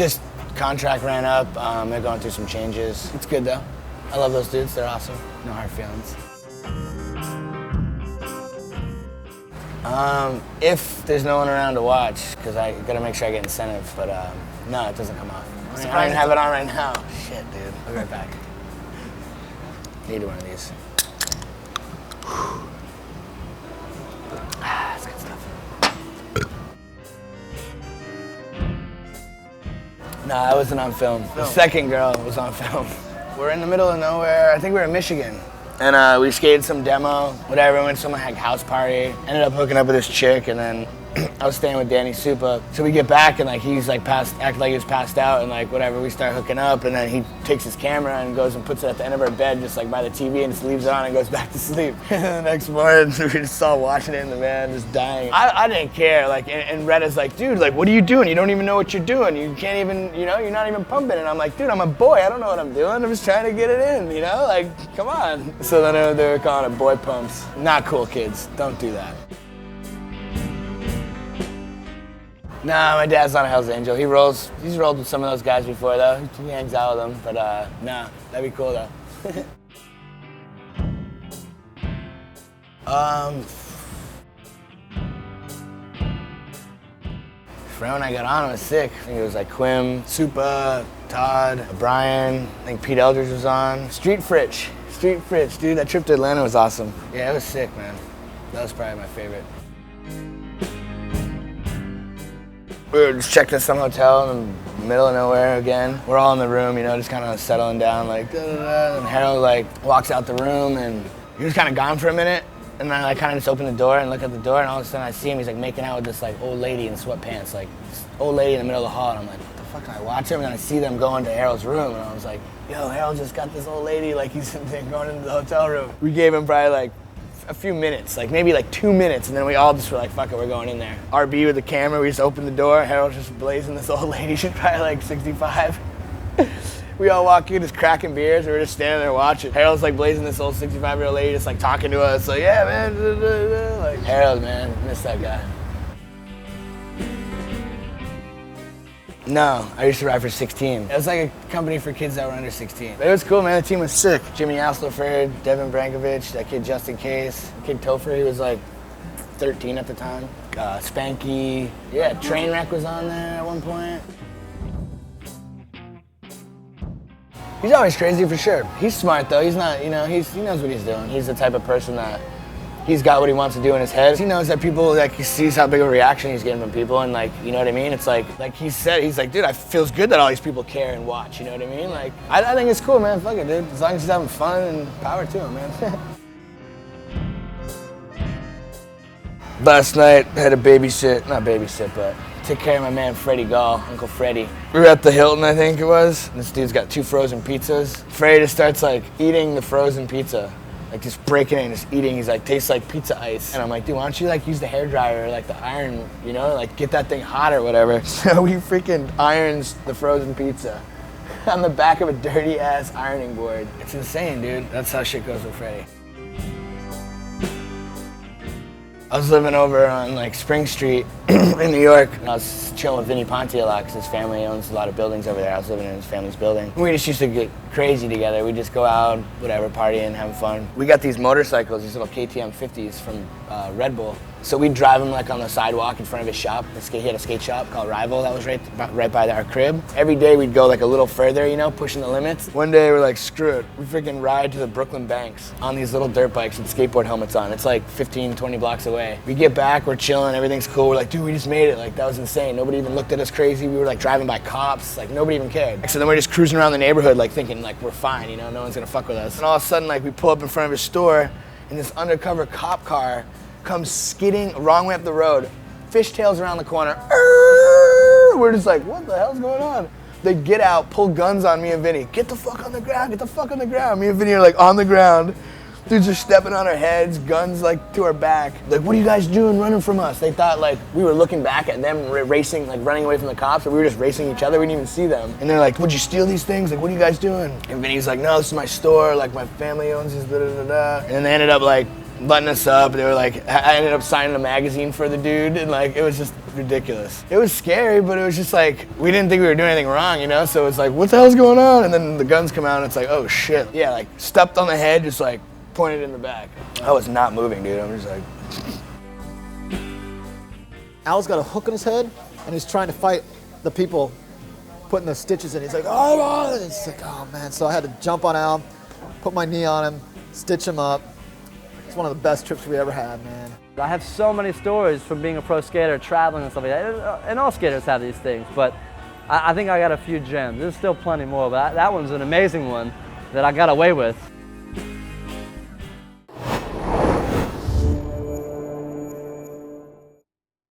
Just contract ran up. They're going through some changes. It's good though. I love those dudes. They're awesome. No hard feelings. If there's no one around to watch, because I gotta make sure I get incentive, but no, it doesn't come off. I don't even have it on right now. Shit, dude. I'll be right back. Need one of these. That's good stuff. Nah, I wasn't on film. The second girl was on film. We're in the middle of nowhere. I think we're in Michigan. And we skated some demo, whatever, went to some house party. Ended up hooking up with this chick, and then I was staying with Danny Supa. So we get back, and he's acting like he was passed out, and whatever, we start hooking up, and then he takes his camera and goes and puts it at the end of our bed, just by the TV, and just leaves it on and goes back to sleep. And the next morning, we just saw watching it in the van, just dying. I didn't care, and Retta's like, dude, what are you doing? You don't even know what you're doing. You can't even, you're not even pumping. And I'm like, dude, I'm a boy. I don't know what I'm doing. I'm just trying to get it in, come on. So then they were calling it boy pumps. Not cool, kids. Don't do that. Nah, my dad's not a Hell's Angel. He's rolled with some of those guys before though. He hangs out with them, but nah, that'd be cool though. Right when I got on, I was sick. I think it was Quim, Supa, Todd, Brian. I think Pete Eldridge was on. Street Fritch, dude. That trip to Atlanta was awesome. Yeah, it was sick, man. That was probably my favorite. We were just checked in some hotel in the middle of nowhere again. We're all in the room, just kind of settling down, da-da-da. And Harold walks out the room, and he was kind of gone for a minute. And then I kind of just open the door and look at the door, and all of a sudden I see him. He's making out with this old lady in sweatpants, this old lady in the middle of the hall. And I'm like, what the fuck? And I watch him, and then I see them going to Harold's room, and I was like, yo, Harold just got this old lady, he's going into the hotel room. We gave him probably a few minutes, maybe 2 minutes, and then we all just were fuck it, we're going in there. RB with the camera, we just opened the door, Harold's just blazing this old lady, she's probably 65. We all walk in, just cracking beers, and we're just standing there watching. Harold's blazing this old 65-year-old lady, just talking to us, yeah, man, Harold, man, miss that guy. No, I used to ride for 16. It was a company for kids that were under 16. But it was cool, man. The team was sick. Jimmy Asleford, Devin Brankovich, that kid Justin Case, kid Topher, he was 13 at the time. Spanky, yeah, Trainwreck was on there at one point. He's always crazy for sure. He's smart though. He's not, he knows what he's doing. He's the type of person that he's got what he wants to do in his head. He knows that people, he sees how big of a reaction he's getting from people, and you know what I mean? It's like he said, he's dude, it feels good that all these people care and watch, you know what I mean? I think it's cool, man, fuck it, dude. As long as he's having fun, and power to him, man. Last night, I had to not babysit, but took care of my man Freddie Gall, Uncle Freddie. We were at the Hilton, I think it was. This dude's got 2 frozen pizzas. Freddie just starts eating the frozen pizza. Just breaking it and just eating. He's tastes like pizza ice. And I'm like, dude, why don't you use the hairdryer or the iron, get that thing hot or whatever. So he freaking irons the frozen pizza on the back of a dirty ass ironing board. It's insane, dude. That's how shit goes with Freddie. I was living over on Spring Street in New York. And I was chilling with Vinny Ponte a lot because his family owns a lot of buildings over there. I was living in his family's building. We just used to get crazy together. We'd just go out, whatever, partying, having fun. We got these motorcycles, these little KTM 50s from Red Bull. So we'd drive him on the sidewalk in front of his shop. He had a skate shop called Rival that was right by our crib. Every day we'd go a little further, pushing the limits. One day we're screw it. We freaking ride to the Brooklyn Banks on these little dirt bikes with skateboard helmets on. It's 15, 20 blocks away. We get back, we're chilling, everything's cool. We're dude, we just made it. That was insane. Nobody even looked at us crazy. We were driving by cops. Nobody even cared. So then we're just cruising around the neighborhood thinking we're fine, no one's gonna fuck with us. And all of a sudden we pull up in front of his store, and this undercover cop car comes skidding wrong way up the road, fishtails around the corner. We're just what the hell's going on? They get out, pull guns on me and Vinny. Get the fuck on the ground, get the fuck on the ground. Me and Vinny are on the ground. Dudes are stepping on our heads, guns to our back. What are you guys doing running from us? They thought we were looking back at them racing, running away from the cops, but we were just racing each other. We didn't even see them. And they're would you steal these things? What are you guys doing? And Vinny's no, this is my store. My family owns this, da da da da. And then they ended up butting us up. They were I ended up signing a magazine for the dude, and it was just ridiculous. It was scary, but it was just like, we didn't think we were doing anything wrong, you know? So it's like, what the hell's going on? And then the guns come out and it's like, oh shit. Yeah, like stepped on the head, just like pointed in the back. I was not moving, dude. I'm just like. Al's got a hook in his head and he's trying to fight the people putting the stitches in. He's like, oh, and it's like, oh man. So I had to jump on Al, put my knee on him, stitch him up. It's one of the best trips we ever had, man. I have so many stories from being a pro skater, traveling and stuff like that, and all skaters have these things, but I think I got a few gems. There's still plenty more, but that one's an amazing one that I got away with.